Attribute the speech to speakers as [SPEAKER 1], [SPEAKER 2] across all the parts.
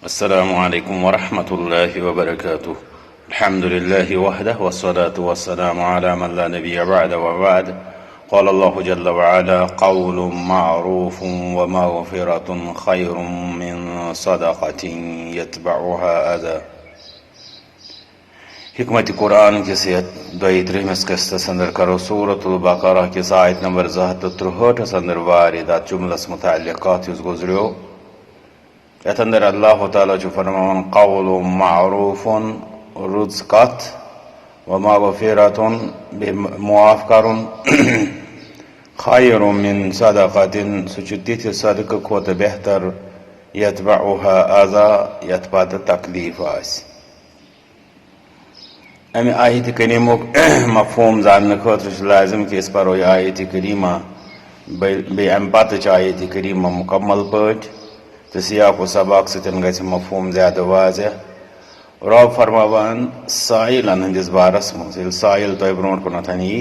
[SPEAKER 1] السلام عليكم ورحمة الله وبركاته. الحمد لله وحده والصلاة والسلام على من لا نبي بعد وبعد. قال الله جل وعلا: قول معروف ومغفرة خير من صدقة يتبعها أذى. Hikmet-i Kur'an kisi doyitrimės kastas andar karo suratul Baqarah kis ayet number 263 andar varidat jumlas mutaalliqat yuz guzriyo. Yat andar Allahu Teala ju farman qawlun ma'rufun ruzqat ve mağfiratun bi muafkarun khayrun min sadaqatin suçudditi sadaka kota behtar yatba'uha aza yatba'da taklif as. अमी आयत करीमो मफहूम जानने खतर लाजिम कि इस पर आयत करीमा बे अम पत आयत करीमा मुकम्मल पट तो सियाक सबक सतन गि मफहूम ज्यादा वाजह रब फरमावान साइलन हंदिस बारस मज साइल तुह ब्रो कुन यी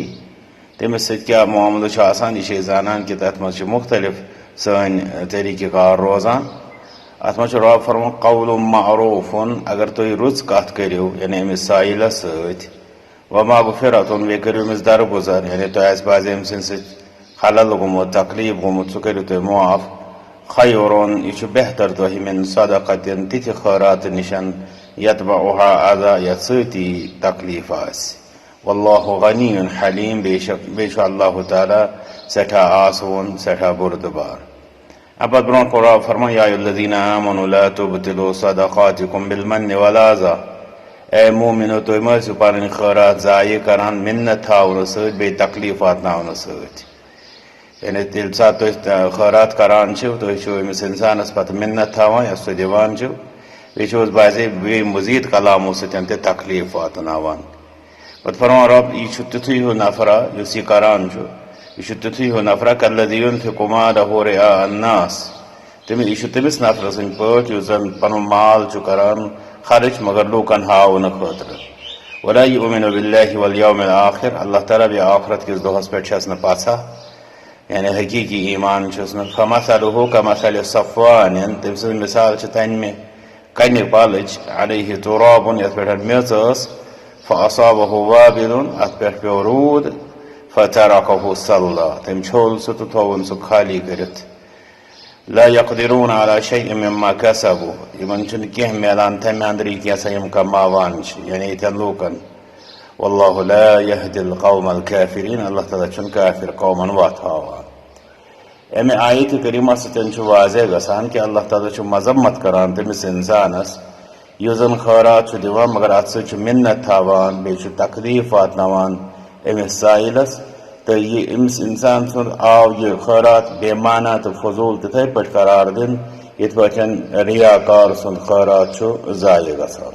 [SPEAKER 1] तमिस क्या मामल यह जानान कि तथ मज मुख्तलिफ सन तरीक़े कार रोजान अत मज रब फरमान कौल मअरूफुन अगर तुम रुच कत करो यानी अमिस साइलस सत व मगफिरतुन वे करो अमिस दरगुजर यानी तुह बाज अम सद खलल गोमुत तकलीफ गोमुत सह करो तुम मुआफ खैरुन यह बेहतर तुह मिन सदक़तिन तिथ खैरात निशन यतबउहा अज़ा यत सती तकलीफ आस वल्लाहु गनियुन हलीम बेशक अल्लाह ताला सठा आसून सठा बुरदबार। अब ब्रों पढ़ा फरमा या अय्युहल्लज़ीना आमनु ला तुब्तिलू सदक़ातिकुम बिलमन्नि वल अज़ा। ए मोमिनो तुम मसु पन्न खैरात ज़ाय करान मिन्नत थावन सत बे तकलीफात नावन सत यानी तेल सा तुम खैरात करान तुम अमिस इंसानस पत मिन्नत थावन या सह दिवान बे बाजे बे मजीद कलामों सतन ते तकलीफ वातनावान। पत फरमा रब यह तिथुय हो नफरा युस यह करान यह तिथुय हो नफरा कल्लज़ी युनफ़िक़ु मालहु रिआ अन्नास यह तमिस नफर सं पट युस जन पनुन माल करान खर्च मगर लूकन हावन खतर वला युमिनु बिल्लाहि वल यौमिल आखिर अल्लाह ताला बे आखिरत किस दोहस पे छस न पासा यानी हकीकी ईमान छस न फमसलुहु कमसल सफ़वान तम सं मिसाल तन में कन्य पालच अलैहि तुराबुन यत पे मेच फ़असाबहु वाबिलुन अत पे पे रूद फ़तरकहु सल्ला तम छोल सह तो थोवन सह खाली करित ला यक़दिरून अला शैइन मिम्मा कसबू यमन कह मिलान तम अंदर कैसा यम कमावान यानी यतन लूकन वल्लाहु ला यहदिल क़ौमल काफ़िरीन अल्लाह ताला छुन काफिर कौमन वत हावान। अमे आयत करीमा सतन वाज़ह गसान कि अल्लाह ताला मजम्मत करान तमिस इंसानस युस जन खैरात दिवान मगर अत सह मिन्नत थावान बे तकलीफ वातनावान अमिस साइलस तो ये अमिस इंसान सुन आव यह खैरात बेमाना तो फजूल तथे पे करार दिन इत पे रियाकार सुन खैरात ज़ाय गसान।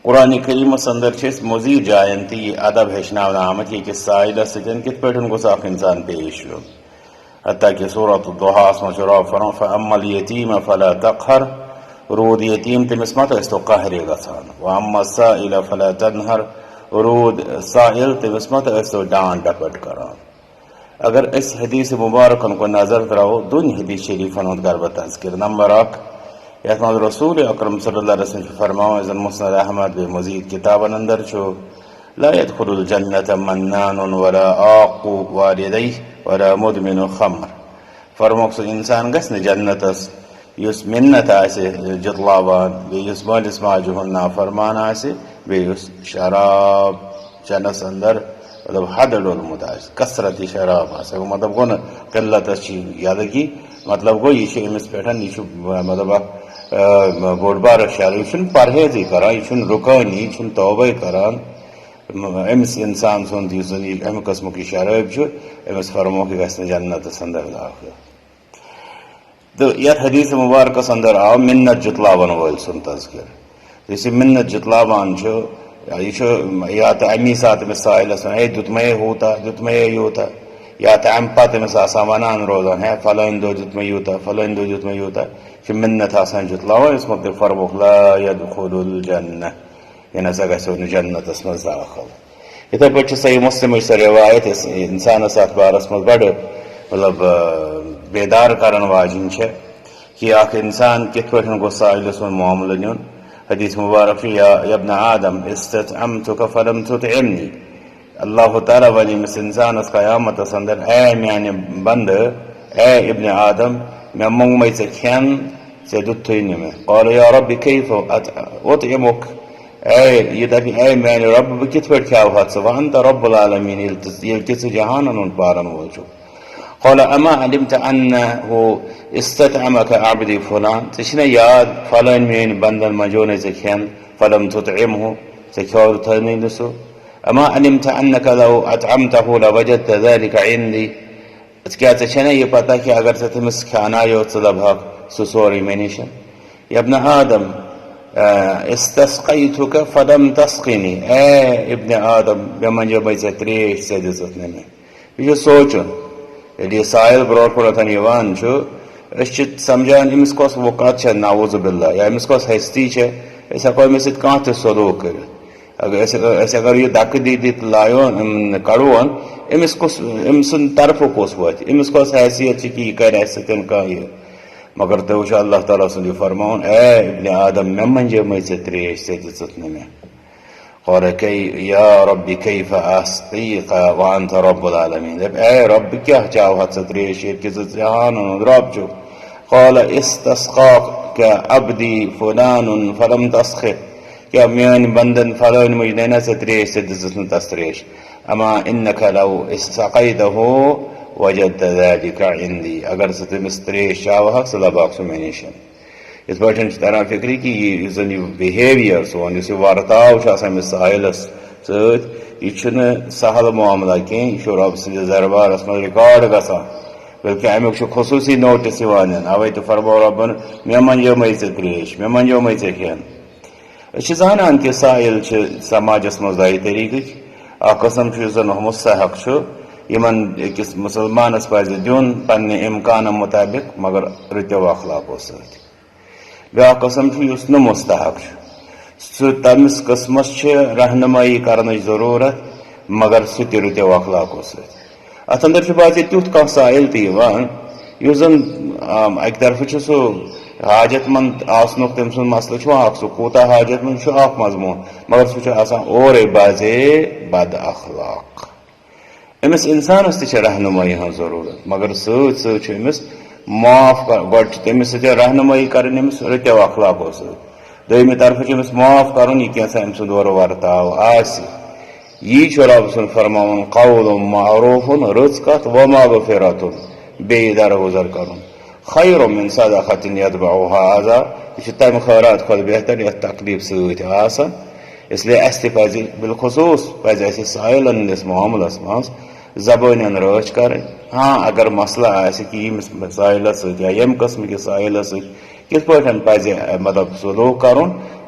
[SPEAKER 1] कुरान करीम अंदर मजीद जायन ती अदब हेचनावन आमत ये कि साइलस सतन कित पे गोस इंसान पेश यो हत्ता कि सूरत दुहास मज रब फरमा फ़अम्मल यतीम फला तक़हर रूद यतीम तमिस मत तो कहरे गसान व अम्मा साइल फला तनहर रूद साइल तमिस मत तो डांट डपट करान। अगर इस हदीस मुबारकन को नजर तराओ दुन हदीस शरीफन कर तज़किर नंबर 1 यत मज रसूल अकरम सल्लल्लाहु अलैहि वसल्लम फरमाओ जन मुस्नद अहमद बे मजीद किताबन अंदर ला यदखुलुल जन्नत मन्नानुन वला आक़ु वालिदैहि वला मुदमिनु खम्र फरमो इंसान गस न जन्नतस युस मिन्नत आसे जुतलावान युस मालिस माजु हुन्ना फरमान आसे बे युस शराब चनस अंदर मतलब हद डोलमुत आसे कसरती शराब आसे मतलब गो न किल्लत यादगी मतलब गो यह अमिस पे यह मतलब बोड़ बार शर यह परहेजी करान यह रुकान यह तौबा करान अमिस इंसान सुंद अमे कस्म की शराब अमिस फरमो कि गस जन्नत अंदर दाखिल। तो यथ हदीस मुबारकस अंदर आव मिन्नत जुतलावन वल सुन तज़किर इस मिन्नत जुतलावान यह या तो अमी सात अमिस साइलस दुत मे होता दुत मे यूता या तो अम पत अमिस वनान रोजान है फलान दो दुत मे यूता फलान दो दुत मे यूता मिन्नत जुतलावन इस मतलब फरमुख ला यदखुलुल जन्नह यह नसा गो जन्नतस मज दाखिल। इथे पे सही मुस्लिम रिवायत इंसानस अत बारस मज बड़ मतलब बेदार करन वाजिन कि अख इंसान कित पे गो साइल सुन मामल नुन हदीस मुबारक या इब्न आदम इस्ततअमतुक फलम तुतइमनी अल्लाह ताला वन अमिस इंसानस क़यामत अंदर ए माने बंद ए इब्न आदम मे मोंग मे खेन से दुत्थुई मे क़ाल या रब्बी कैफ उतइमुक ये दपि ए माने रब बह कित पे खाव व अंत रब्बुल आलमीन ये जहानन पालन वोल छु क़ाल अमा अलिमत अन्नहु इस्ततअमक अब्दी फुलान छना याद फलान मेन बंदन मजोने से खेन फलम तुतइमहु से खाव थने नसो अमा अलिमत अन्नक लौ अतअमतहु लवजदत ज़ालिक इंदी क्या छना ये पता कि अगर से तमिस खाना यो लबहक सो सोरी मे निश या इब्न आदम इस्तस्क़ैतुक फलम तस्क़िनी ए इब्न आदम मे मंजो मे त्रेश से दिसत मे यह सोचुन ये साइल ब्रोट कुन यवान समझान अमिस कस वक़ात नाउज़ बिल्लाह या अमिस कस हस्ती हको अमिस कह सलूक कर अगर यह धक दी लायोन कड़ोन अमिस सुन तरफ कस वो अमिस कस हैसियत कि यह कर कह मगर तो वो अल्लाह ताला सुन फरमान ए इब्न आदम मे मंजे मे त्रेश से दिसत मे क़ाल या रब्बी कैफ अस्क़ीक व अंत रब्बुल आलमीन ए रब क्या चाहत त्रेश कि जहानन रब छु क़ाल इस्तस्क़ाक अब्दी फुलान फलम तस्क़ि क्या मेन बंदन फलान मुझ नैना से त्रेश से दिसत तस त्रेश अमा इन्नक लौ इस्तक़ैतहु वजदत ज़ालिक इंदी अगर से तमिस त्रेश चाहक सह लबहक सो मे निश इस पे तरह फिक्री कि जन बिहेवियर सोन वर्ताव साहिलस सह सहल मामला कह यह रब सद दरबारस मज रिकॉर्ड गसान बल्कि अमुक खसूसी नोटिस अवे तो फरमो रबन मे मंजो मे त्रेश मे मंजो मे खेन जानान कि साहिल समाजस मज दई तरीक कस्म जन मुस्तहक यमन अकिस मुसलमानस पज दिन पन्ने इम्कान मुताबिक मगर रुत्यो अखलाको सत ब्या कस्म न मुस्तहक सह तमिस किस्मस रहनुमाई करने जरूरत मगर सह तु रुत्यो अखलाको सत अत अंदर बात तुथ कह साइल तन जन अक तरफ सह हाजतमंद आसनुक तम सुन मसल सह कूता हाजतमंद मजमून मगर सह ओरे बाजे बद अखलाक अमिस इंसानस रहनुमाई हाँ जरूरत मगर समिस माफ गो तमिस रहनुमाई कर रुत्यो अखलाको सम तरफ माफ कर यह कैसा अम सुंद वर्ताव यी रब सुन फरमान कौलुम मारूफुन रच कत व मगफिरतुन बे दरगुजर कर खैर मिन सदक़तिन यतबउहा अज़ा यह तम खैरात खुद बेहतर यह तकलीफ सत इसलिए अस पज बिलखसूस पज साइलन मामलस मज जबान रच कर हाँ अगर मसला कि साइलस या यम कस्म कि साइलस कित पज मतलब सलूक कर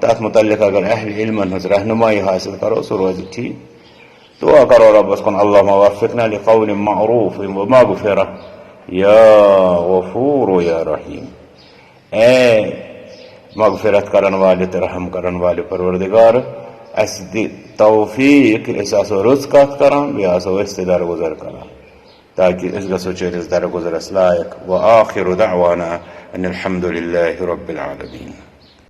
[SPEAKER 1] तथ मुतल्लिक अगर अहल इल्मन हज रहनुमाई हासिल करो सह रोज ठीक दुआ करो रब्बस कुन अल्लाहुम्मा वफ़्फ़िक़ना लिक़ौलिन मअरूफ़ व मग़फ़िरह या गफ़ूर या रहीम ए मग़फ़िरत करन वाले रहम करन वाले परवरदिगार अस दि तौफीक अस आसो रुज़ कत करान बे आसो इस दरगुजर करान ताकि अस गसो चेरिस दरगुजरस लायक व आखिरु दअवाना अनिल हम्दुलिल्लाहि रब्बिल आलमीन।